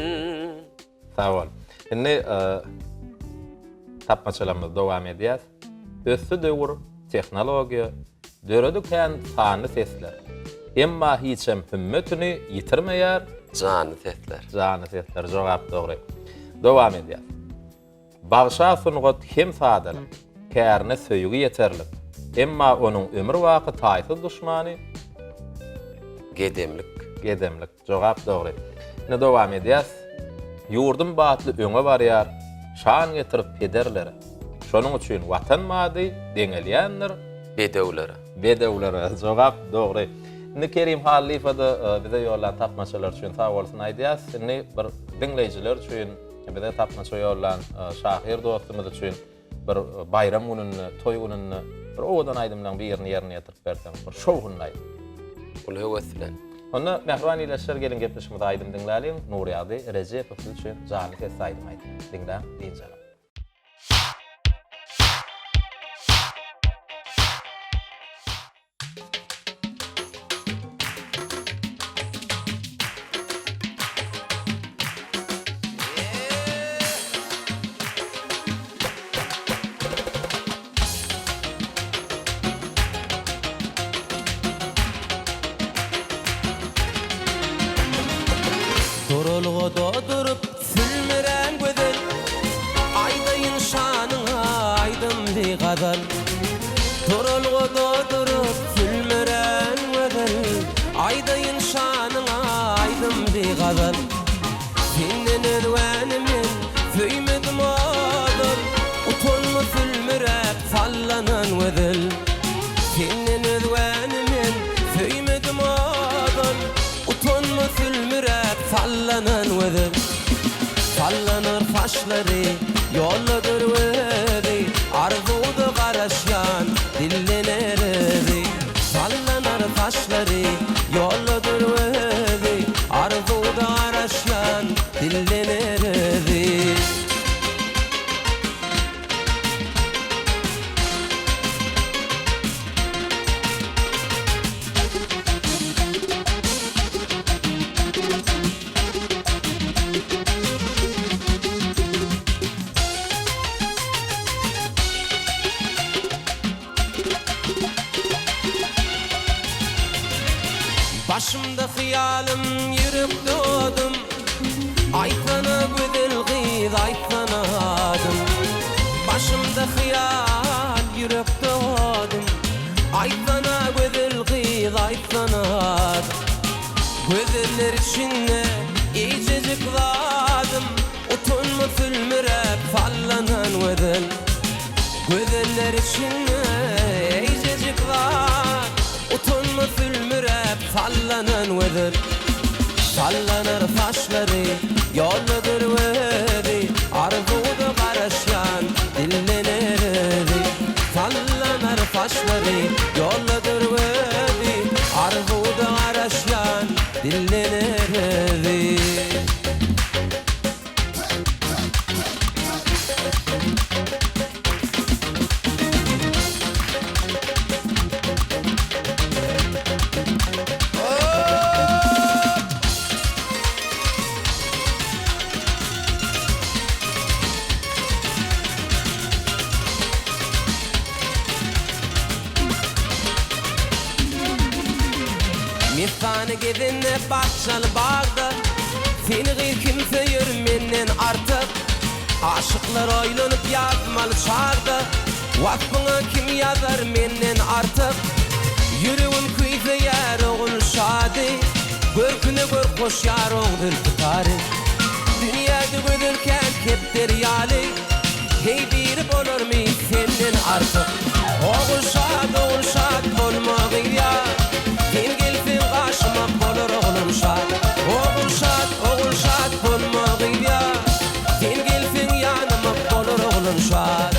Sağ ol. Şimdi tapmaçalarymyz dowam edýär. Össü döwür tehnologiýa, döredikän sany sesler. Emma hiçem hümmetini yitirmeýär. Jany sesler jogap dogry. Dowam edýär. Bagşa sunugat hem sadal, kärne söýügi ýeterli. Emma onuň ömür wagty taýsy duşmany gedemlik jogap dogry. Ne dowam edýär. Ýurdum batly öňe barýar, şan getirip pederler. Şonuň üçin watan mady deňelýänler bedewlere jogap dogry. Ne Kerim Halifada bize ýollan tapmaçylar üçin sag bolsun aýdýas. Ne bir dinleýijiler üçin bize tapmaça ýollan şahyr dostumyz üçin bir bayram gününi, toý gününi bir owadan aýdymdan birini ýerine ýetirip berdim. Bir şowgun aýdy. Ol höweslen. Onda Mehrbani leşer gelin gepleşmede aýdym dinläliň. Nuri Ady Rejepow üçin jany ses aýdym aýdy. Dinläň diýenler. Dorolgoda durup sülmüren gözel Aýdaýyn şanyňa aýdym diýgadal Dorolgoda durup sülmüren gözel Aýdaýyn şanyňa aýdym diýgadal Senden öwänimin söýmedim adal Utanma sülmürek sallanan gözel Senden öwänimin söýmedim adal Utanma sülmürek sallanan gözel Sallanır faşlary ýolladyr wezi Arzuwdy garaşýan dillenerdi Sallanır faşlary ýolladyr wezi Arzuwdy garaşýan dillenerdi Başımda hıyalım yürüp doğdum. Aytana güzel kız aytanadım. Başımda hıyal yürüp doğdum. Aytana güzel kız aytanadım. Gözeller içinde iyicecik vadım. Utunma fülmürep fallanan gözel. Gözeller içinde iyicecik var. Utunma fülmürep fallanan gözel. Sallanar taşları yolludur vedi. Arzuda karışan dillenirdi. Sallanar taşları yolludur vedi. Arzuda karışan dillenirdi. Mihtanı gidinle bahçalı bağda. Seni gıyr kimse yürümenden artık. Aşıklar oylanıp yazmalı çağda. Vakfına kim yazar menden artık. Yüreğin kuysa yer oğul şadi. Görküne gör koş yar oğul tutarı. Dünyada gözürken keptir yali. Hey bir olur mu senden artık. Oğul şad olmağı ya. Sen gelsin karşıma olur oğlum şad. Oğul şad olmağı ya. Sen gelsin yanıma olur oğlum şad.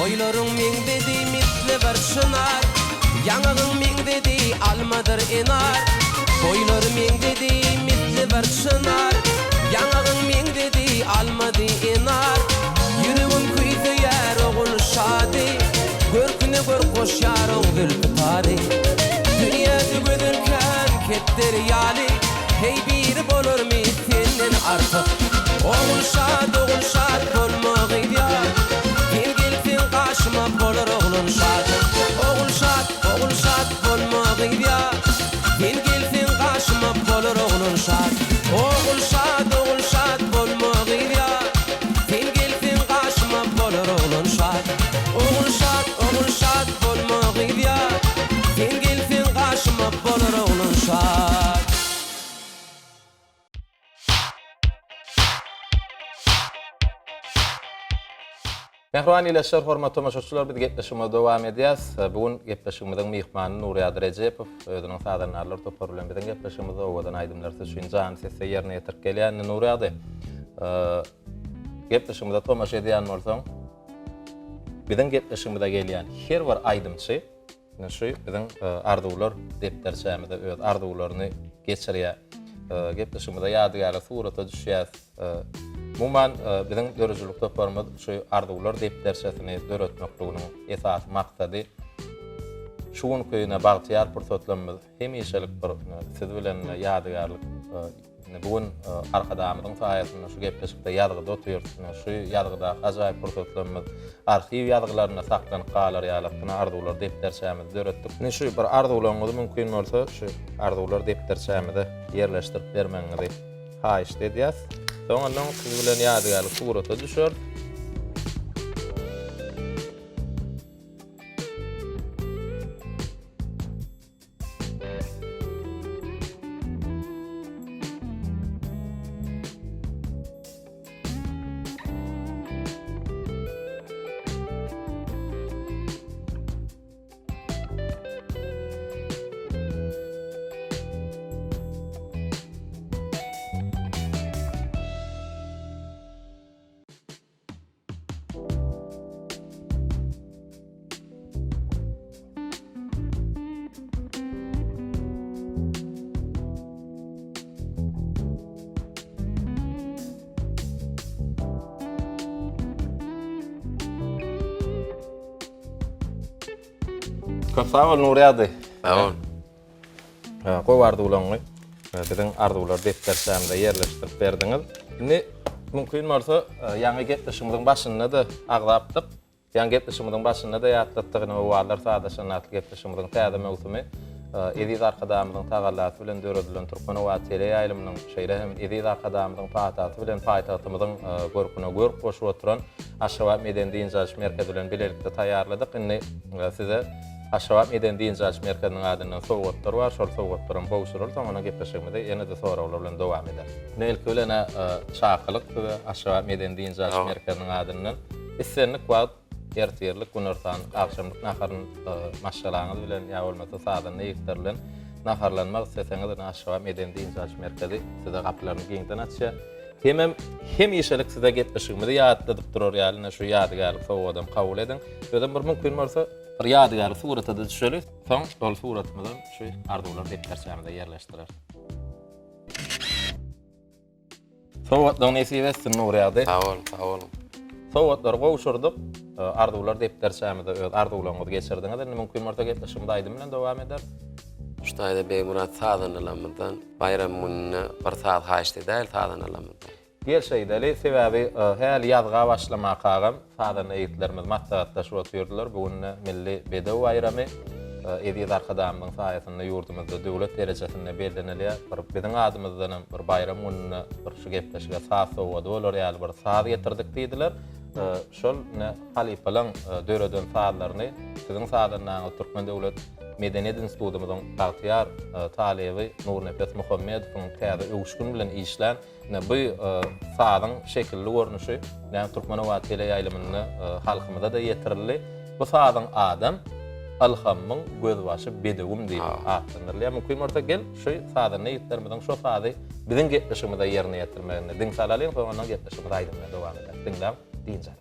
Boylarım min dedi mitli bir çınar. Yanağın min dedi almadır inar. Boylarım min dedi mitli bir çınar. Yanağın min dedi almadı inar. Yüreğin kuydu yer oğul şadi. Görküne gör koş yar oğul tutarı. Dünyada gözürken kettir yali. Hey bir olur mu senin artık. Oğul şad olmağı ya. Karşıma olur oğlum şad. Oğul şad olmağı ya. Sen gelsin karşıma olur oğlum şad. Oğul şad olmağı ya. Sen gelsin karşıma olur oğlum şad. Oğul şad olmağı ya. Sen gelsin karşıma olur oğlum şad. Mehruan ileşler, hormat tomaşaçylar, biz gepleşigime dowam edýäs. Bugün gepleşigimiziň mihmany Nuriyat Rejepow özüniň sadanarlar toparlayan bilen gepleşigimizi owadan aýdymlar üçin jan sesse ýerine ýetirip gelýän Nuriyat. Gepleşigimize tomaş edýän bolsaň, bilen gepleşigimize gelýän her bir aýdymçy, şu bilen arzuwlar depderçämide öz arzuwlaryny geçirýär. Gepleşigimize ýadygar surata düşýär. Muman bilen görüjülük toparmaz şu arzuwlar depderçesini döretmekdiginiň esas maksady şuň köýüne bagtyar pursatlarymyz hemişelik bir siz bilen ýadygarlyk bugün arkadamyzyň saýasynda şu gepleşikde ýadgyda oturýarsyň şu ýadgyda ajaýyp pursatlarymyz arhiw ýadgylaryna saklanyp galar ýalypyna arzuwlar depderçemiz döretdik. Şu bir arzuwlaryňyz mümkin bolsa şu arzuwlar depderçemide ýerleşdirip bermeňizi haýyş edýäs. Soňandan siz bilen ýadygarlyk surata düşer. Köp sağ ol Nuriyady. Sağ ol. Gowy arzuwlaryňy biziň arzuwlar defterçämde ýerleşdirip berdiňiz. Indi mümkin bolsa ýa-ni gepleşigimiziň başynda da agzapdyk. Ýa-ni gepleşigimiziň başynda da ýatdatdygyny we wagtlar sadaşynaty gepleşigimiziň täze mewsumi Ediz arkadamyzyň tagallaty bilen döredilen Türkmen we tele ýaýlymynyň şeýle hem Ediz arkadamyzyň paýtaty bilen paýtatymyzyň görküne görk boşup oturan Aşgabat Meden Diýinjaş merkezi bilen bilelikde taýýarladyk. Indi size Aşgabat Meden Diýinjaş merkeziniň adyny sowgatlar bar, şol sowgatlaryň bowşural taňyna gepleşigimizde ýene de sorawlar bilen dowam eder. Näilki bilen çakylyk we Aşgabat Meden Diýinjaş merkeziniň adyny islenlik wagt ertirlik günörtan akşamlyk naharyn maşgalaňyz bilen ýa bolmasa saatynda ýetirlen naharlanmak isteseňiz Aşgabat Meden Diýinjaş merkezi size gapylaryny giňden açýar. Hem ýeşelik size gepleşigimizde ýatladyp durar ýalyna şu ýadygarlyk sowgadam kabul edin. Öden bir mümkin bolsa bir ýadygarlyk suraty da düşelik. Soň şol suratymyzy şu arzuwlar defterçämde ýerleşdirer. Sowgatlaryň nesibesini Nuriyady. Sağ ol, sağ ol. Sowgatlar gowşurdyk. Arzuwlar defterçämde öz arzuwlaryňyzy geçirdiňiz. Indi mümkin bolsa gepleşigimde aýdym bilen dowam eder. Şuňda Beýmurat sadanylamadan bayram gününe bir saat haýşdy däl sadanylamadan. Gelşeýdeli sebäbi häl ýazga başlamak agam sadany ýetlerimiz matsagatdaşyp oturýardylar. Bugun milli bedew bayramy Ediz arkadamynyň saýatynda ýurdumyzda döwlet derejesinde beldenilýär. Biziň adymyzdan bir bayram gününe bir şu gepleşige saat sowgady bolar ýaly bir saat ýetirdik diýdiler. Şol halipalan döredön saatlaryny siziň saatlaryňyň Türkmen Döwlet Medeniyet Institutumyzyň bagtyar talebi Nur Nefes Muhammedowyň täze öwüşgün bilen işlen bu saatyň şekilli görnüşi Türkmen we tele ýaýlymyny halkymyza da ýetirildi. Bu saatyň adam alhamyň gözbaşy bedewim diýip atlanylýar. Mümkin bolsa gel şu saatyny ýetlermeden şu saaty biziň gepleşigimizde ýerine ýetirmegine diň salalyň soňra gepleşigimiz aýdymda dowam eder. Diňläp diýinjek.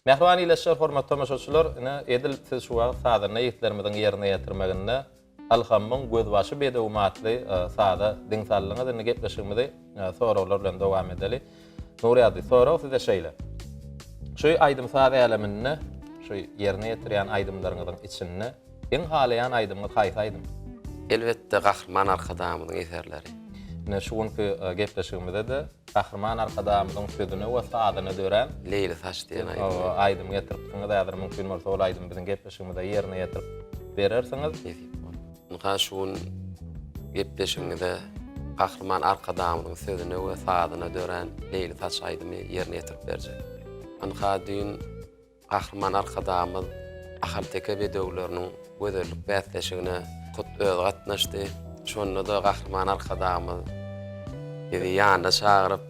Mehriban ileşler hormat tamaşaçylar, ine edil siz şu wagt sadyny ýetlerimiň ýerine ýetirmeginde alhamyň gözbaşy bedegumatly sada diňsallygyny dinle gepleşigimizi soralar bilen dowam edeli. Nuriyady soraw size şeýle. Şu aýdym sada elemini, şu ýerine ýetirýän aýdymlaryňyň içinde iň halayan aýdymly haýsy aýdym? Elbette Gahrman arkadamyň eserleri. Ne şuňky gepleşigimizde de Gahrman arkadamyň sözüni we sadyny dören Leyli Taş diýen o aýdym. aýdym getiripdiňiz äder mümkin bolsa ol aýdym biziň gepleşigimizde ýerine ýetirip berersiňiz. Nuha şuň gepleşigimizde Gahrman arkadamyň sözüni we sadyny dören Leyli Taş aýdymy ýerine ýetirip berjek. Nuha düýün Gahrman arkadamyň ahal teke bedewleriniň gözellik bätleşigine kut öz gatnaşdy. Şonda da Gahrman arkadamyň ýa-da ýanda çagyryp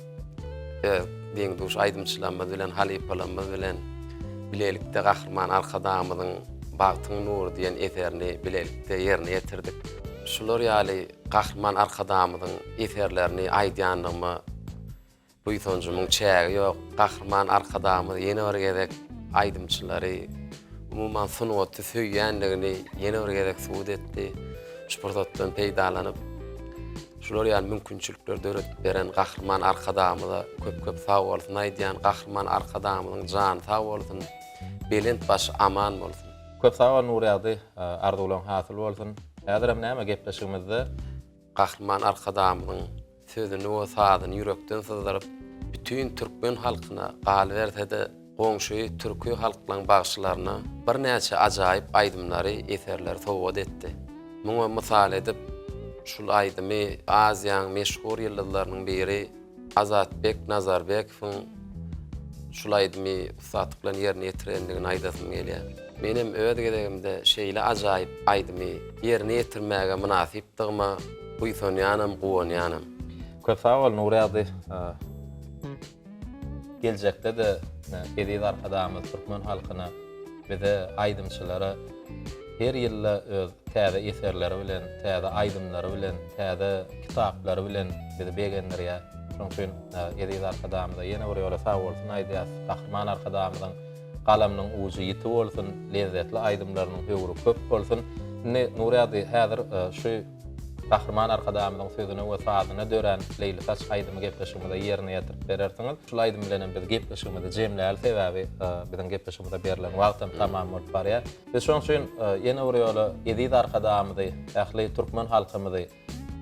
diň duş aýdymçylarymyz bilen halipalarymyz bilen bilelikde Gahrman arkadamyň Bagtyň nur diýen eserini bilelikde ýerine ýetirdik. Şular ýaly Gahrman arkadamyň eserlerini aýdýanlygymy bu ýytonjumyň çägi ýok. Gahrman arkadamy ýene bir gezek aýdymçylary umuman sunuwaty söýýändigini ýene bir gezek suwut etdi. Şupordatdan peýdalanyp şular ýaly mümkinçilikler döretip beren Gahrman arkadamyna köp sag bolsun aýdýan Gahrman arkadamynyň jany sag bolsun, belent baş aman bolsun. Köp sag bol Nuriyady, arzuwlaryň hasyl bolsun. Häzirem näme gepleşigimizde Gahrman arkadamynyň sözüni we sadyny ýürekden sızdyryp bütün türkmen halkyna galy berse-de goňşy türkü halklaryň bagşylaryna bir näçe ajaýyp aýdymlary, eserler sowgat etdi. Muňa mysal edip şul aýdymy Aziýanyň meşhur ýyldızlarynyň biri Azatbek Nazarbekowyň şul aýdymy usatlyk bilen ýerine ýetirendigini aýdasym gelýär. Menem öz gezegimde şeýle ajaýyp aýdymy ýerine ýetirmäge münasipdigimi bu ýonýanam, goňanam. köp sag bol Nuriyady. Geljekde de edil arkadamyz türkmen halkyna bize aýdymçylara her ýylla öz täze eserleri bilen, täze aýdymlary bilen, täze kitaplary bilen bizi begendirýär. Şoň üçin edil arkadamyza ýene bir ýola sag bolsun aýdýas. Gahrman arkadamyzyň galamynyň uji ýiti bolsun, lezzetli aýdymlarynyň höwri köp bolsun. Nuriyady häzir şu Gahrman arkadamynyň sözüni we sadyny dören Leyli Taş aýdymy gepleşigimizde ýerine ýetirip berersiňiz. Şol aýdym bilen biz gepleşigimizde jemläl sebäbi biziň gepleşigimizde berilen wagtym tamam bolup barýar. Biz şoň üçin ýene bir ýola edil arkadamyzy, ähli türkmen halkymyzy,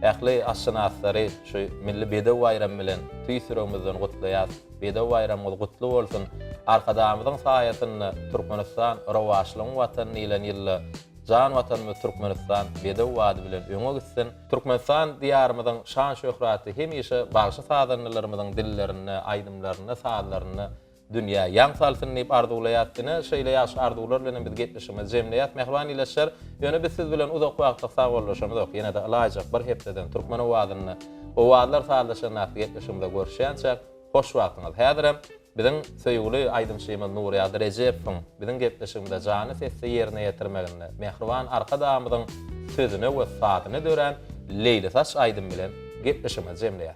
ähli aşnaslary şu milli bedew bayram bilen tüýsürümizden gutlaýar. Bedew bayramymyz gutly bolsun. Arkadamyzyň saýatyny Türkmenistan rowaşlygyň watany bilen ýylla Jan watanymyz Türkmenistan bedew wady bilen öňe gitsin. Türkmenistan diýarymyzyň şan şöhraty hemişe bagşy sadanlarymyzyň dillerini, aýdymlaryny, sadlaryny dünýä ýan salsyn diýip arzuwlaýatdyny, şeýle ýaş arzuwlar bilen biz gepleşimiz jemleýät. Mehriban ileşler, ýöne biz siz bilen uzak wagtda sagollaşamyz, ýene de alajak bir hepdeden Türkmen wadyny, o wadlar saglaşanyna gepleşimizde görüşýänçä hoş wagtyňyz. Häzirem biziň söýgüli aýdymçymyz Nuriyady Rejepowyň biziň gepleşigimizde jany sesli ýerine ýetirmeginde Mehriban arkadamyzyň sözüni we sadyny dören Leyli Taş aýdym bilen gepleşimiz jemleýär.